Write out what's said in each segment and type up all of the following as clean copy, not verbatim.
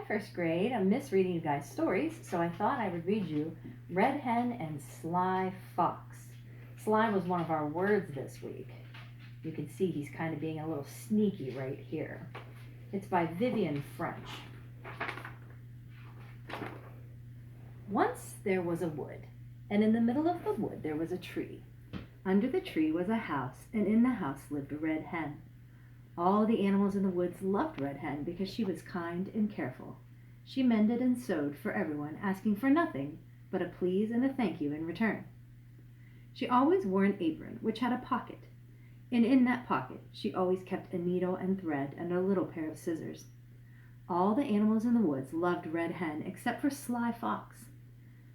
first grade. I miss reading you guys stories, so I thought I would read you Red Hen and Sly Fox. Sly was one of our words this week. You can see he's kind of being a little sneaky right here. It's by Vivian French. Once there was a wood, and in the middle of the wood there was a tree. Under the tree was a house, and in the house lived a red hen. All the animals in the woods loved Red Hen because she was kind and careful. She mended and sewed for everyone, asking for nothing but a please and a thank you in return. She always wore an apron, which had a pocket, and in that pocket she always kept a needle and thread and a little pair of scissors. All the animals in the woods loved Red Hen except for Sly Fox.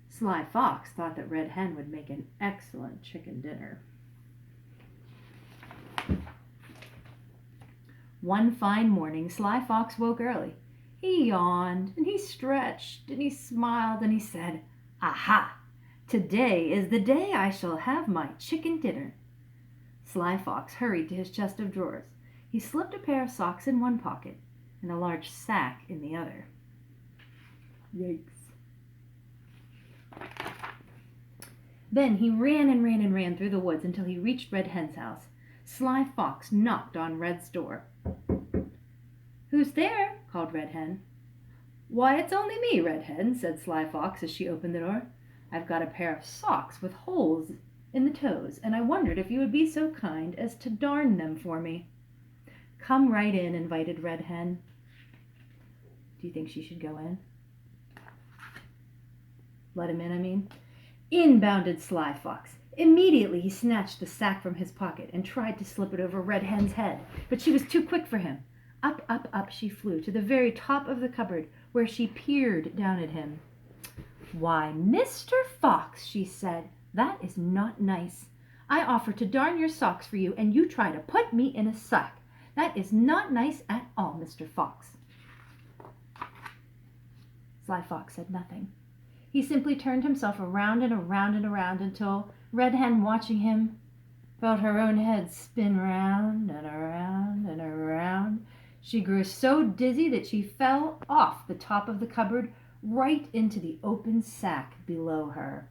Sly Fox thought that Red Hen would make an excellent chicken dinner. One fine morning, Sly Fox woke early. He yawned, and he stretched, and he smiled, and he said, "Aha! Today is the day I shall have my chicken dinner." Sly Fox hurried to his chest of drawers. He slipped a pair of socks in one pocket and a large sack in the other. Yikes. Then he ran and ran and ran through the woods until he reached Red Hen's house. Sly Fox knocked on Red's door. "Who's there?" called Red Hen. "Why, it's only me, Red Hen," said Sly Fox as she opened the door. "I've got a pair of socks with holes in the toes, and I wondered if you would be so kind as to darn them for me." "Come right in," invited Red Hen. Do you think she should go in? Let him in, I mean. In bounded Sly Fox. Immediately he snatched the sack from his pocket and tried to slip it over Red Hen's head, but she was too quick for him. Up, up, up she flew to the very top of the cupboard, where she peered down at him. "Why, Mr. Fox," she said, "that is not nice. I offer to darn your socks for you, and you try to put me in a sack. That is not nice at all, Mr. Fox." Sly Fox said nothing. He simply turned himself around and around and around until Red Hen, watching him, felt her own head spin round and around and around. She grew so dizzy that she fell off the top of the cupboard right into the open sack below her.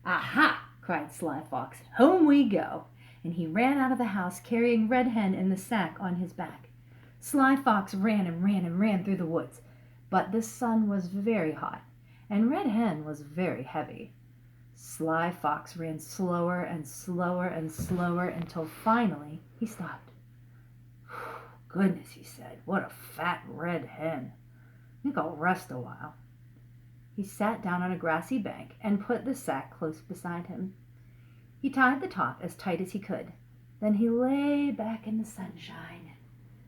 "Aha!" cried Sly Fox. "Home we go!" And he ran out of the house carrying Red Hen and the sack on his back. Sly Fox ran and ran and ran through the woods, but the sun was very hot, and Red Hen was very heavy. Sly Fox ran slower and slower and slower until finally he stopped. "Goodness," he said, "what a fat red hen. I think I'll rest a while." He sat down on a grassy bank and put the sack close beside him. He tied the top as tight as he could. Then he lay back in the sunshine and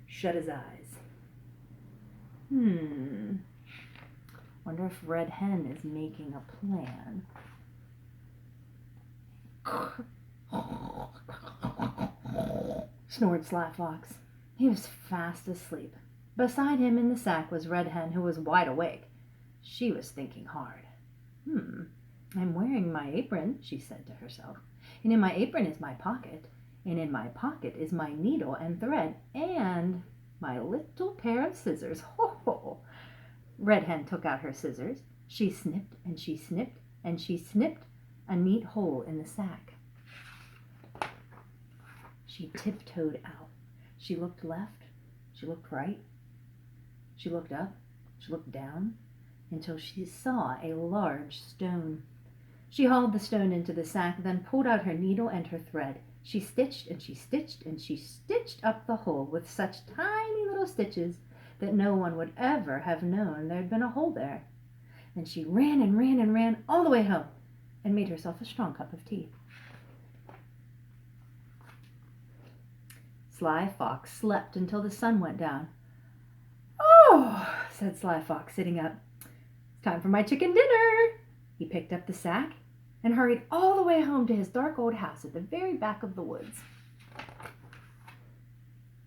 shut his eyes. Wonder if Red Hen is making a plan. Snored Sly Fox. He was fast asleep. Beside him in the sack was Red Hen, who was wide awake. She was thinking hard. "I'm wearing my apron," she said to herself, "and in my apron is my pocket, and in my pocket is my needle and thread, and my little pair of scissors. Ho, ho!" Red Hen took out her scissors. She snipped and she snipped and she snipped a neat hole in the sack. She tiptoed out. She looked left. She looked right. She looked up. She looked down until she saw a large stone. She hauled the stone into the sack, then pulled out her needle and her thread. She stitched and she stitched and she stitched up the hole with such tiny little stitches that no one would ever have known there had been a hole there. Then she ran and ran and ran all the way home and made herself a strong cup of tea. Sly Fox slept until the sun went down. "Oh," said Sly Fox, sitting up. "It's time for my chicken dinner." He picked up the sack and hurried all the way home to his dark old house at the very back of the woods.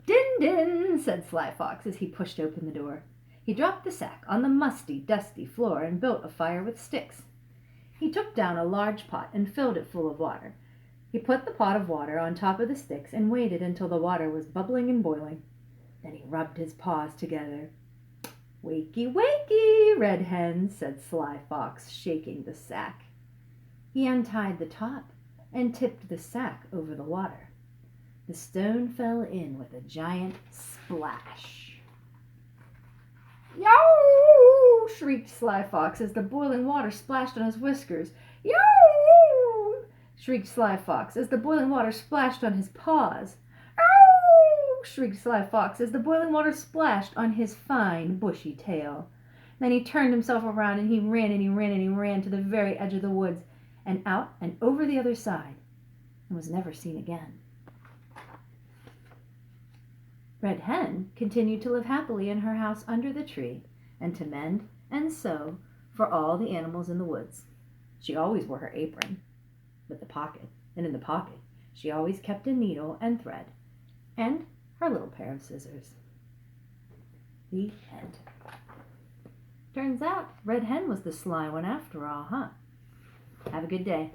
"Din, din," said Sly Fox as he pushed open the door. He dropped the sack on the musty, dusty floor and built a fire with sticks. He took down a large pot and filled it full of water. He put the pot of water on top of the sticks and waited until the water was bubbling and boiling. Then he rubbed his paws together. "Wakey, wakey, Red Hen," said Sly Fox, shaking the sack. He untied the top and tipped the sack over the water. The stone fell in with a giant splash. "Yow!" shrieked Sly Fox as the boiling water splashed on his whiskers. "Yow!" shrieked Sly Fox as the boiling water splashed on his paws. "Ow!" shrieked Sly Fox as the boiling water splashed on his fine, bushy tail. Then he turned himself around and he ran and he ran and he ran to the very edge of the woods and out and over the other side and was never seen again. Red Hen continued to live happily in her house under the tree and to mend and sew for all the animals in the woods. She always wore her apron with the pocket, and in the pocket she always kept a needle and thread and her little pair of scissors. The end. Turns out Red Hen was the sly one after all, huh? Have a good day.